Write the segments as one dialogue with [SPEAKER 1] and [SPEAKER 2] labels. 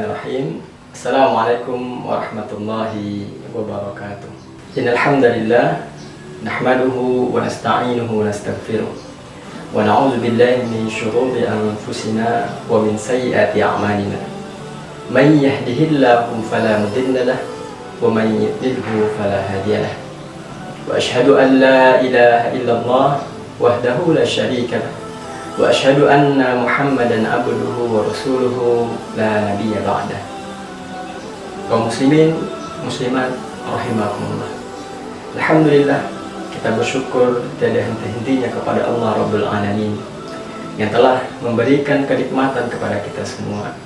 [SPEAKER 1] Bismillahirrahmanirrahim. Assalamualaikum warahmatullahi wabarakatuh. Innal hamdalillah nahmaduhu wa nasta'inuhu wa nastaghfiruh wa na'udzu billahi min shururi anfusina wa min sayyiati a'malina. Man yahdihillahu fala mudilla lahu wa man yudlilhu fala hadiya lahu. Wa asyhadu an la ilaha illallah wahdahu la syarika lahu. Wa asyhadu anna Muhammadan abduhu wa rasuluhu la nabiyya ba'dah. Kaum muslimin, muslimat rahimakumullah. Alhamdulillah, kita bersyukur tiada henti-hentinya kepada Allah Rabbul Alamin yang telah memberikan kenikmatan kepada kita semua.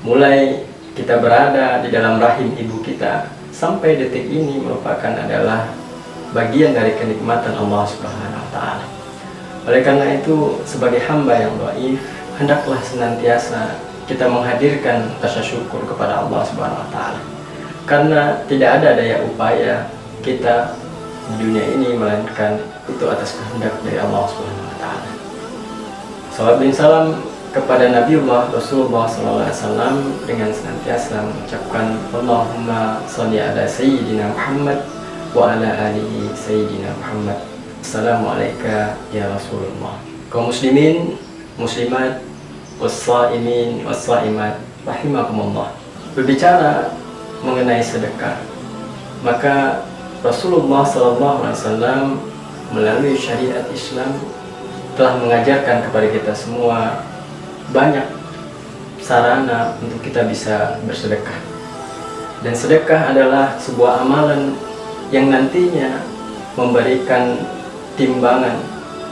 [SPEAKER 1] Mulai kita berada di dalam rahim ibu kita sampai detik ini merupakan adalah bagian dari kenikmatan Allah Subhanahu wa taala. Oleh karena itu, sebagai hamba yang dhaif, hendaklah senantiasa kita menghadirkan rasa syukur kepada Allah Subhanahu wa taala. Karena tidak ada daya upaya kita di dunia ini melainkan itu atas kehendak dari Allah Subhanahu wa taala. Salawat bin salam kepada Nabiullah Rasulullah sallallahu alaihi wasallam dengan senantiasa mengucapkan Allahumma shalli ala sayyidina Muhammad wa ala alihi sayyidina Muhammad. Assalamualaikum ya Rasulullah. Kaum muslimin, muslimat, wassaimin, wassaimat rahimakumullah. Berbicara mengenai sedekah, maka Rasulullah SAW melalui syariat Islam telah mengajarkan kepada kita semua banyak sarana untuk kita bisa bersedekah. Dan sedekah adalah sebuah amalan yang nantinya memberikan timbangan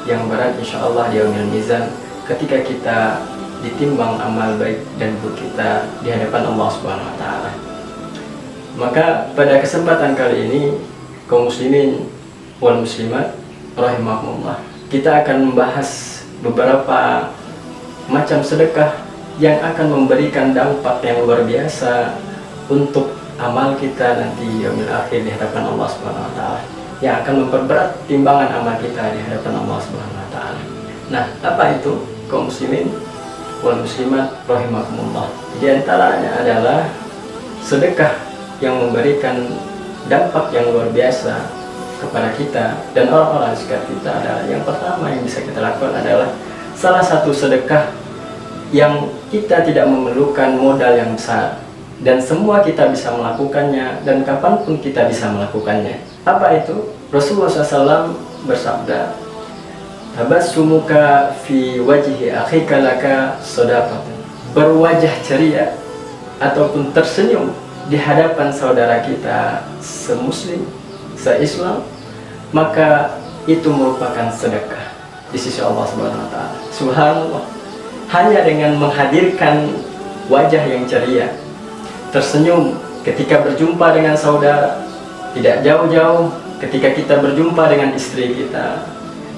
[SPEAKER 1] yang berat insyaallah di yaumil mizan ketika kita ditimbang amal baik dan buruk kita di hadapan Allah Subhanahu wa taala. Maka pada kesempatan kali ini kaum muslimin wal muslimat rahimakumullah, kita akan membahas beberapa macam sedekah yang akan memberikan dampak yang luar biasa untuk amal kita nanti yaumil akhir di hadapan Allah Subhanahu wa taala, yang akan memperberat timbangan amal kita di hadapan Allah Subhanahu wa taala. Nah, apa itu kaum muslimin wal muslimat rahimakumullah? Di antaranya adalah sedekah yang memberikan dampak yang luar biasa kepada kita dan orang-orang sekitar kita adalah, yang pertama yang bisa kita lakukan adalah salah satu sedekah yang kita tidak memerlukan modal yang besar dan semua kita bisa melakukannya dan kapanpun kita bisa melakukannya. Apa itu? Rasulullah SAW bersabda, tabassumuka fi wajhi akhika laka shadaqatun. Berwajah ceria ataupun tersenyum di hadapan saudara kita semuslim, se-Islam, maka itu merupakan sedekah di sisi Allah Subhanahu wa taala. Subhanallah. Hanya dengan menghadirkan wajah yang ceria, tersenyum ketika berjumpa dengan saudara, tidak jauh-jauh ketika kita berjumpa dengan istri kita,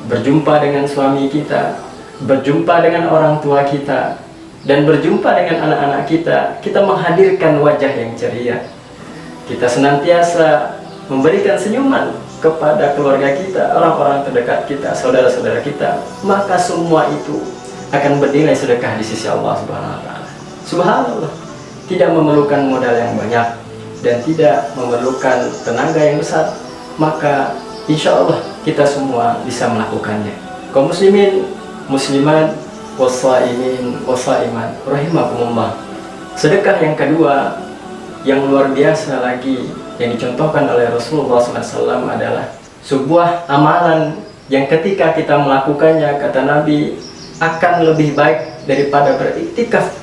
[SPEAKER 1] berjumpa dengan suami kita, berjumpa dengan orang tua kita, dan berjumpa dengan anak-anak kita, kita menghadirkan wajah yang ceria. Kita senantiasa memberikan senyuman kepada keluarga kita, orang-orang terdekat kita, saudara-saudara kita, maka semua itu akan bernilai sedekah di sisi Allah Subhanahu wa taala. Subhanallah. Tidak memerlukan modal yang banyak dan tidak memerlukan tenaga yang besar, maka insya Allah kita semua bisa melakukannya. Kaum muslimin, muslimat, wassaimin, wassaimat rahimakumullah. Sedekah yang kedua yang luar biasa lagi yang dicontohkan oleh Rasulullah SAW adalah sebuah amalan yang ketika kita melakukannya, kata Nabi, akan lebih baik daripada beriktikaf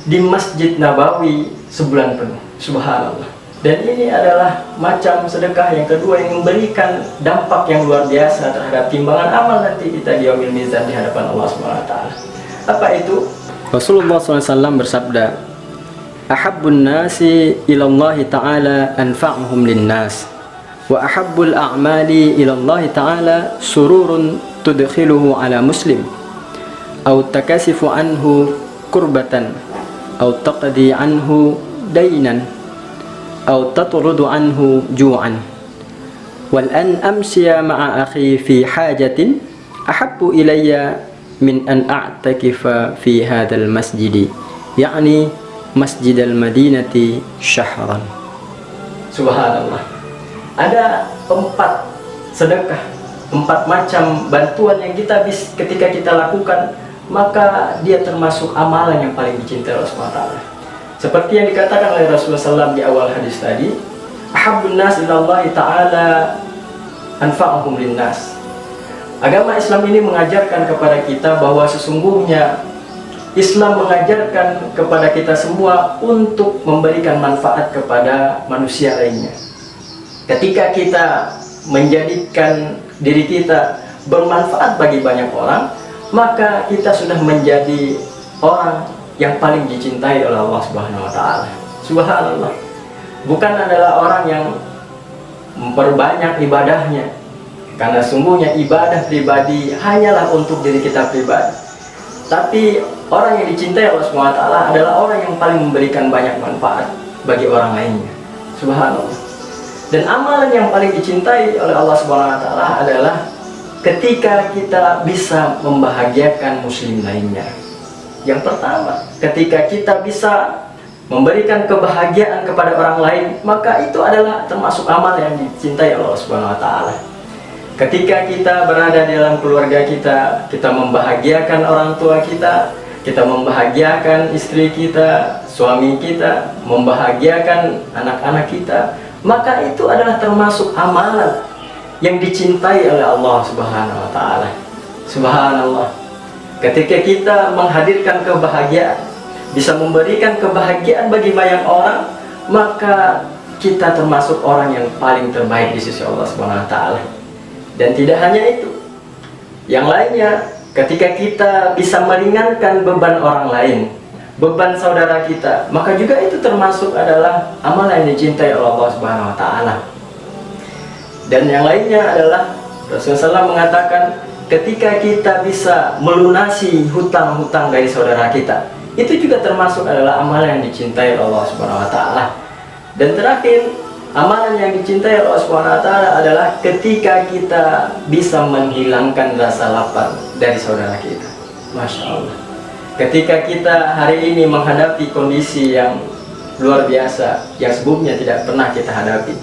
[SPEAKER 1] di Masjid Nabawi sebulan penuh. Subhanallah. Dan ini adalah macam sedekah yang kedua yang memberikan dampak yang luar biasa terhadap timbangan amal nanti kita di yaumil mizan di hadapan Allah Subhanahu wa taala. Apa itu? Rasulullah SAW bersabda, ahabbun nasi ilallahi ta'ala anfa'uhum linnas wa ahabbul a'mali ilallahi ta'ala sururun tudkhiluhu ala muslim aw takasifu anhu kurbatan aw taqdi anhu dainan aw tatrudu anhu ju'an wal an amsiya ma'a akhi fi hajatin ahabbu ilayya min an a'takifa fi hadzal masjidi, yakni masjidal madinati syahran. Subhanallah. Ada 4 sedekah, 4 macam bantuan yang ketika kita lakukan, maka dia termasuk amalan yang paling dicintai Allah SWT. Seperti yang dikatakan oleh Rasulullah SAW di awal hadis tadi, ahabbun nas ilallahi ta'ala anfa'uhum linnas. Agama Islam ini mengajarkan kepada kita bahwa sesungguhnya Islam mengajarkan kepada kita semua untuk memberikan manfaat kepada manusia lainnya. Ketika kita menjadikan diri kita bermanfaat bagi banyak orang, maka kita sudah menjadi orang yang paling dicintai oleh Allah Subhanahu wa taala. Subhanallah. Bukan adalah orang yang memperbanyak ibadahnya, karena sungguhnya ibadah pribadi hanyalah untuk diri kita pribadi. Tapi orang yang dicintai Allah Subhanahu wa taala adalah orang yang paling memberikan banyak manfaat bagi orang lainnya. Subhanallah. Dan amalan yang paling dicintai oleh Allah Subhanahu wa taala adalah ketika kita bisa membahagiakan muslim lainnya. Yang pertama, ketika kita bisa memberikan kebahagiaan kepada orang lain, maka itu adalah termasuk amal yang dicintai Allah Subhanahu wa taala. Ketika kita berada di dalam keluarga kita, kita membahagiakan orang tua kita, kita membahagiakan istri kita, suami kita, membahagiakan anak-anak kita, maka itu adalah termasuk amalan yang dicintai oleh Allah Subhanahu wa taala. Subhanallah. Ketika kita menghadirkan kebahagiaan, bisa memberikan kebahagiaan bagi banyak orang, maka kita termasuk orang yang paling terbaik di sisi Allah Subhanahu wa taala. Dan tidak hanya itu, yang lainnya, ketika kita bisa meringankan beban orang lain, beban saudara kita, maka juga itu termasuk adalah amal yang dicintai oleh Allah Subhanahu wa taala. Dan yang lainnya adalah Rasulullah SAW mengatakan, ketika kita bisa melunasi hutang-hutang dari saudara kita, itu juga termasuk adalah amal yang dicintai oleh Allah Subhanahu wa taala. Dan terakhir, amalan yang dicintai Allah Subhanahu wa taala adalah ketika kita bisa menghilangkan rasa lapar dari saudara kita. Masya Allah. Ketika kita hari ini menghadapi kondisi yang luar biasa, yang sebelumnya tidak pernah kita hadapi.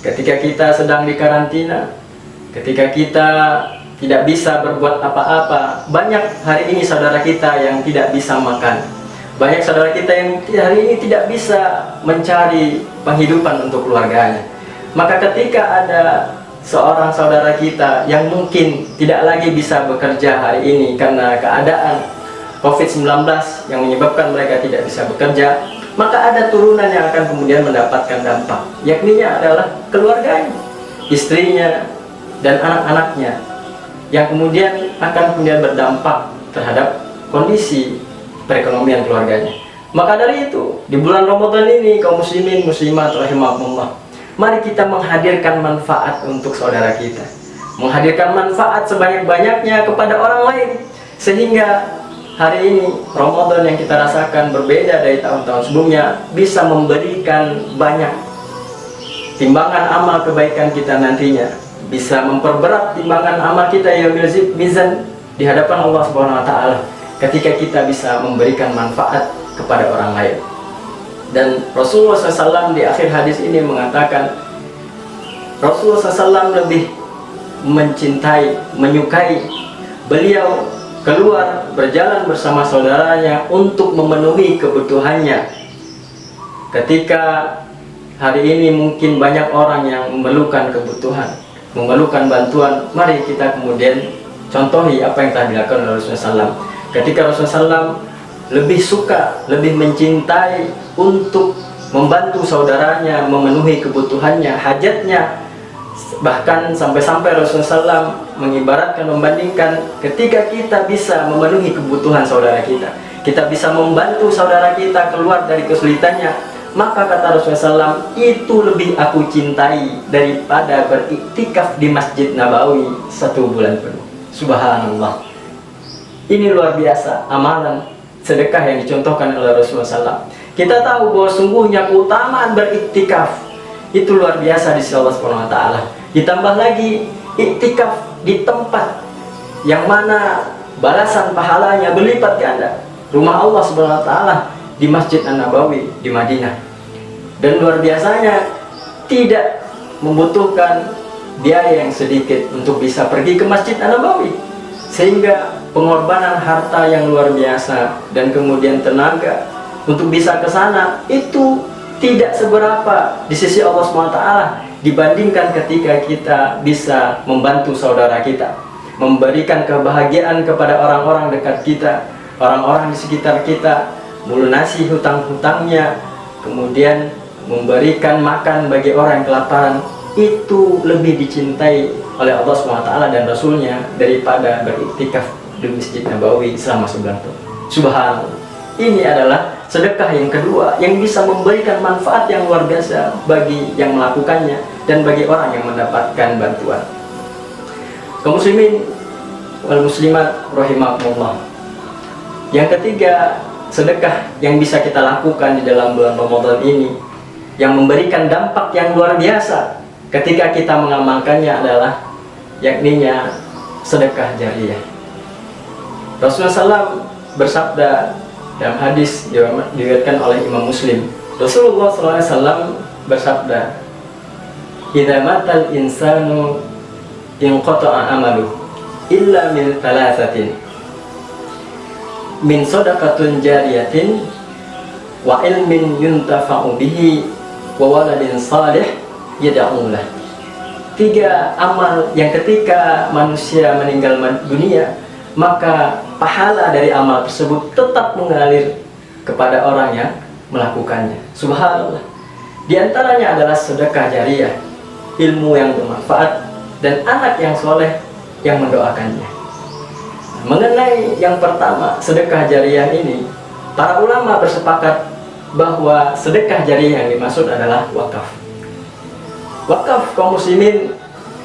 [SPEAKER 1] Ketika kita sedang di karantina, ketika kita tidak bisa berbuat apa-apa, banyak hari ini saudara kita yang tidak bisa makan. Banyak saudara kita yang hari ini tidak bisa mencari penghidupan untuk keluarganya. Maka ketika ada seorang saudara kita yang mungkin tidak lagi bisa bekerja hari ini karena keadaan COVID-19 yang menyebabkan mereka tidak bisa bekerja, maka ada turunan yang akan kemudian mendapatkan dampak, yakninya adalah keluarganya, istrinya, dan anak-anaknya, yang kemudian akan berdampak terhadap kondisi perekonomian keluarganya. Maka dari itu, di bulan Ramadan ini, kaum muslimin muslimat rahimakumullah, mari kita menghadirkan manfaat untuk saudara kita, menghadirkan manfaat sebanyak-banyaknya kepada orang lain, sehingga hari ini Ramadan yang kita rasakan berbeda dari tahun-tahun sebelumnya, bisa memberikan banyak timbangan amal kebaikan kita nantinya, bisa memperberat timbangan amal kita yang mizan di hadapan Allah Subhanahu wa taala ketika kita bisa memberikan manfaat kepada orang lain. Dan Rasulullah SAW di akhir hadis ini mengatakan, Rasulullah SAW lebih mencintai, menyukai beliau keluar berjalan bersama saudaranya untuk memenuhi kebutuhannya. Ketika hari ini mungkin banyak orang yang memerlukan kebutuhan, memerlukan bantuan, mari kita kemudian contohi apa yang telah dilakukan oleh Rasulullah SAW. Ketika Rasulullah SAW lebih suka, lebih mencintai untuk membantu saudaranya memenuhi kebutuhannya, hajatnya, bahkan sampai-sampai Rasulullah SAW mengibaratkan, membandingkan, ketika kita bisa memenuhi kebutuhan saudara kita, kita bisa membantu saudara kita keluar dari kesulitannya, maka kata Rasulullah SAW, itu lebih aku cintai daripada beriktikaf di Masjid Nabawi 1 bulan penuh. Subhanallah. Ini luar biasa amalan sedekah yang dicontohkan oleh Rasulullah SAW. Kita tahu bahwa sungguhnya keutamaan beriktikaf itu luar biasa di sisi Allah Subhanahu wa taala. Ditambah lagi iktikaf di tempat yang mana balasan pahalanya berlipat ganda. Rumah Allah Subhanahu wa taala di Masjid An-Nabawi di Madinah. Dan luar biasanya tidak membutuhkan biaya yang sedikit untuk bisa pergi ke Masjid An-Nabawi, sehingga pengorbanan harta yang luar biasa dan kemudian tenaga untuk bisa ke sana itu tidak seberapa di sisi Allah SWT dibandingkan ketika kita bisa membantu saudara kita, memberikan kebahagiaan kepada orang-orang dekat kita, orang-orang di sekitar kita, melunasi hutang-hutangnya, kemudian memberikan makan bagi orang yang kelaparan. Itu lebih dicintai oleh Allah SWT dan Rasulnya daripada beriktikaf di Masjid Nabawi selama 9 tahun. Subhanallah. Ini adalah sedekah yang kedua yang bisa memberikan manfaat yang luar biasa bagi yang melakukannya dan bagi orang yang mendapatkan bantuan. Kaum muslimin wal muslimat rahimakumullah. Yang ketiga, sedekah yang bisa kita lakukan di dalam bulan Ramadan ini yang memberikan dampak yang luar biasa ketika kita mengamalkannya adalah yakninya sedekah jariyah. Rasulullah SAW bersabda dalam hadis diriwayatkan oleh Imam Muslim. Rasulullah SAW bersabda, "Idza matal insanu inqata'a amaluhu illa min thalathatin, min shadaqatin jariyatin wa ilmin yuntafa'u bihi wa waladin salih yad'u lah." 3 amal yang ketika manusia meninggal dunia, maka pahala dari amal tersebut tetap mengalir kepada orang yang melakukannya. Subhanallah. Di antaranya adalah sedekah jariyah, ilmu yang bermanfaat, dan anak yang soleh yang mendoakannya. Mengenai yang pertama, sedekah jariyah ini, para ulama bersepakat bahwa sedekah jariyah yang dimaksud adalah wakaf. Wakaf kaum muslimin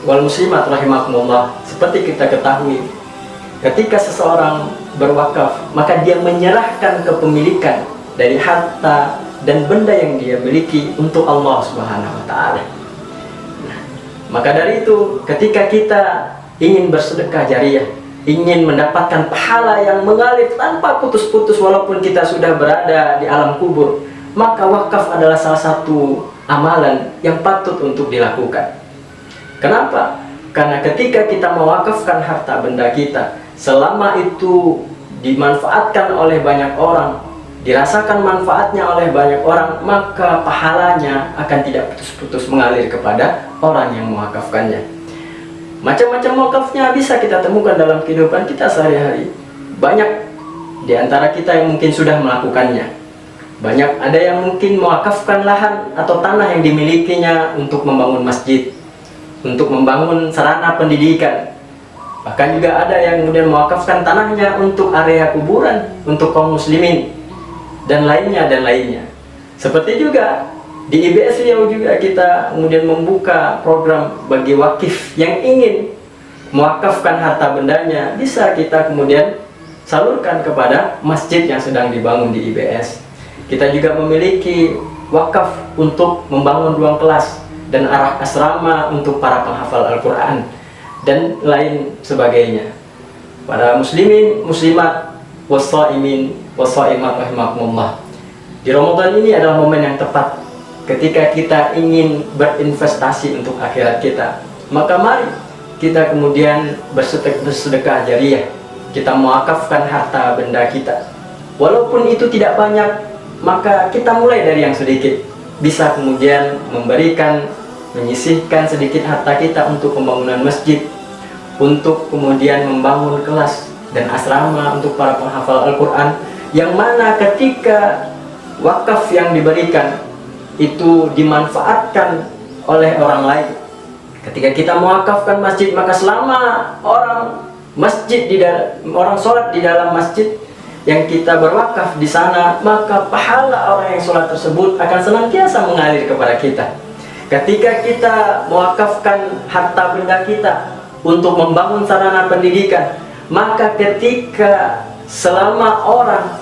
[SPEAKER 1] wal muslimat rahimakumullah, seperti kita ketahui, ketika seseorang berwakaf, maka dia menyerahkan kepemilikan dari harta dan benda yang dia miliki untuk Allah Subhanahu wa Ta'ala. Maka dari itu, ketika kita ingin bersedekah jariyah, ingin mendapatkan pahala yang mengalir tanpa putus-putus walaupun kita sudah berada di alam kubur, maka wakaf adalah salah satu amalan yang patut untuk dilakukan. Kenapa? Karena ketika kita mewakafkan harta benda kita, selama itu dimanfaatkan oleh banyak orang, dirasakan manfaatnya oleh banyak orang, maka pahalanya akan tidak putus-putus mengalir kepada orang yang mewakafkannya. Macam-macam wakafnya bisa kita temukan dalam kehidupan kita sehari-hari. Banyak di antara kita yang mungkin sudah melakukannya. Banyak ada yang mungkin mewakafkan lahan atau tanah yang dimilikinya untuk membangun masjid, untuk membangun sarana pendidikan. Bahkan juga ada yang kemudian mewakafkan tanahnya untuk area kuburan, untuk kaum muslimin, dan lainnya dan lainnya. Seperti juga di IBS Riau juga kita kemudian membuka program bagi wakif yang ingin mewakafkan harta bendanya, bisa kita kemudian salurkan kepada masjid yang sedang dibangun di IBS. Kita juga memiliki wakaf untuk membangun ruang kelas dan arah asrama untuk para penghafal Al-Quran dan lain sebagainya. Para muslimin, muslimat, wassaimin, wassaimat rahimakumullah. Di Ramadan ini adalah momen yang tepat ketika kita ingin berinvestasi untuk akhirat kita. Maka mari kita kemudian bersedekah jariyah. Kita mewakafkan harta benda kita. Walaupun itu tidak banyak, maka kita mulai dari yang sedikit. Bisa kemudian memberikan, menyisihkan sedikit harta kita untuk pembangunan masjid, untuk kemudian membangun kelas dan asrama untuk para penghafal Al-Quran, yang mana ketika wakaf yang diberikan itu dimanfaatkan oleh orang lain. Ketika kita mewakafkan masjid, maka selama orang sholat di dalam masjid yang kita berwakaf di sana, maka pahala orang yang sholat tersebut akan senantiasa mengalir kepada kita. Ketika kita mewakafkan harta benda kita untuk membangun sarana pendidikan, maka ketika selama orang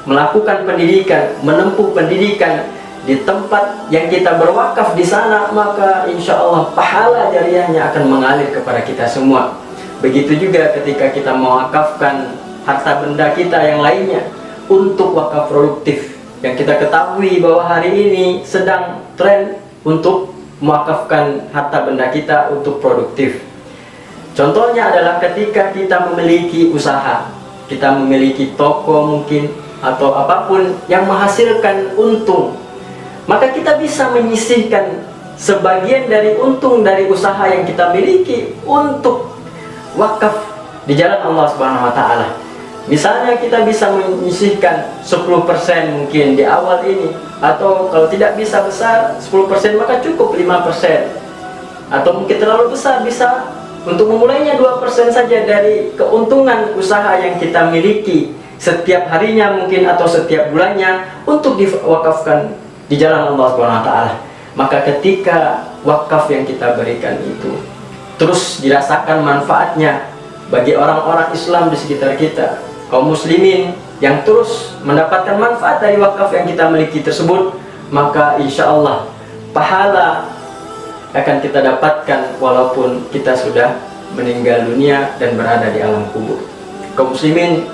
[SPEAKER 1] melakukan pendidikan, menempuh pendidikan di tempat yang kita berwakaf di sana, maka insya Allah pahala jariyahnya akan mengalir kepada kita semua. Begitu juga ketika kita mewakafkan harta benda kita yang lainnya untuk wakaf produktif, yang kita ketahui bahwa hari ini sedang tren untuk mewakafkan harta benda kita untuk produktif. Contohnya adalah ketika kita memiliki usaha, kita memiliki toko mungkin, atau apapun yang menghasilkan untung, maka kita bisa menyisihkan sebagian dari untung dari usaha yang kita miliki untuk wakaf di jalan Allah Subhanahu wa Ta'ala. Misalnya kita bisa menyisihkan 10% mungkin di awal ini, atau kalau tidak bisa besar 10% maka cukup 5%, atau mungkin terlalu besar bisa untuk memulainya 2% saja dari keuntungan usaha yang kita miliki setiap harinya mungkin, atau setiap bulannya, untuk diwakafkan di jalan Allah Subhanahu wa Ta'ala. Maka ketika wakaf yang kita berikan itu terus dirasakan manfaatnya bagi orang-orang Islam di sekitar kita, kaum muslimin yang terus mendapatkan manfaat dari wakaf yang kita miliki tersebut, maka insya Allah pahala akan kita dapatkan walaupun kita sudah meninggal dunia dan berada di alam kubur. Kaum muslimin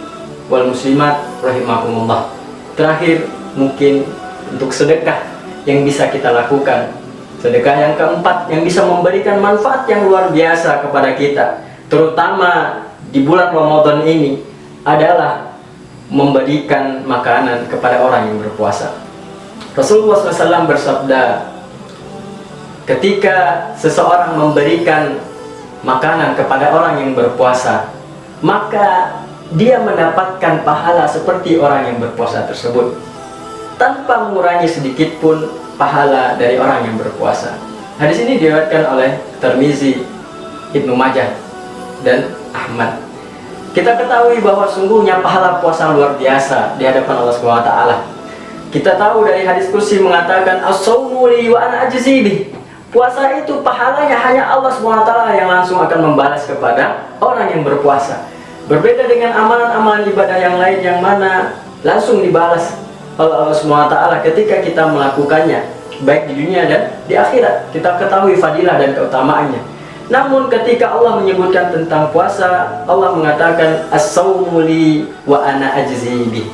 [SPEAKER 1] wal muslimat rahimakumullah. Terakhir mungkin untuk sedekah yang bisa kita lakukan. Sedekah yang keempat yang bisa memberikan manfaat yang luar biasa kepada kita, terutama di bulan Ramadan ini, adalah memberikan makanan kepada orang yang berpuasa. Rasulullah SAW bersabda, ketika seseorang memberikan makanan kepada orang yang berpuasa, maka dia mendapatkan pahala seperti orang yang berpuasa tersebut, tanpa mengurangi sedikit pun pahala dari orang yang berpuasa. Hadis ini diriwayatkan oleh Tirmizi, Ibnu Majah, dan Ahmad. Kita ketahui bahwa sungguhnya pahala puasa luar biasa di hadapan Allah Subhanahu wa Ta'ala. Kita tahu dari hadis kursi mengatakan, as-shaumu li wa ana ajzi bih. Puasa itu pahalanya hanya Allah Subhanahu wa Ta'ala yang langsung akan membalas kepada orang yang berpuasa. Berbeda dengan amalan-amalan ibadah yang lain yang mana langsung dibalas oleh Allah Subhanahu wa Ta'ala ketika kita melakukannya, baik di dunia dan di akhirat. Kita ketahui fadilah dan keutamaannya. Namun ketika Allah menyebutkan tentang puasa, Allah mengatakan as-shaumu li wa ana ajzi bih.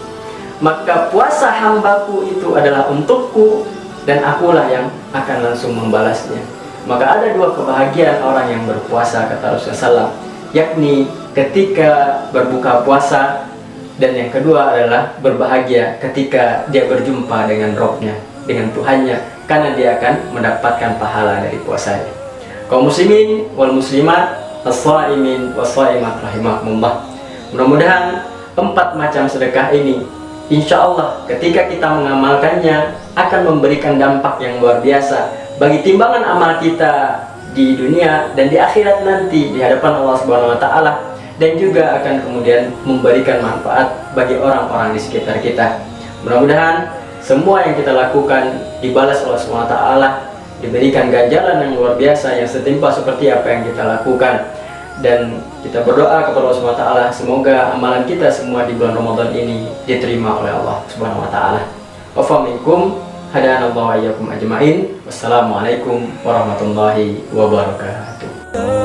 [SPEAKER 1] Maka puasa hambaku itu adalah untukku dan akulah yang akan langsung membalasnya. Maka ada dua kebahagiaan orang yang berpuasa, kata Rasulullah SAW, yakni ketika berbuka puasa, dan yang kedua adalah berbahagia ketika dia berjumpa dengan Robnya, dengan Tuhannya, karena dia akan mendapatkan pahala dari puasanya. Kaum muslimin wal muslimat, as-shaimin was-shaimat rahimakumullah. Mudah-mudahan 4 macam sedekah ini, insya Allah ketika kita mengamalkannya, akan memberikan dampak yang luar biasa bagi timbangan amal kita di dunia dan di akhirat nanti di hadapan Allah Subhanahu wa Ta'ala, dan juga akan kemudian memberikan manfaat bagi orang-orang di sekitar kita. Mudah-mudahan semua yang kita lakukan dibalas Allah Subhanahu wa Ta'ala, diberikan ganjaran yang luar biasa yang setimpal seperti apa yang kita lakukan. Dan kita berdoa kepada Allah Subhanahu wa Ta'ala, semoga amalan kita semua di bulan Ramadan ini diterima oleh Allah Subhanahu wa Ta'ala. Wa minkum hadanallahu wa iyyakum ajmain. Wassalamualaikum warahmatullahi wabarakatuh.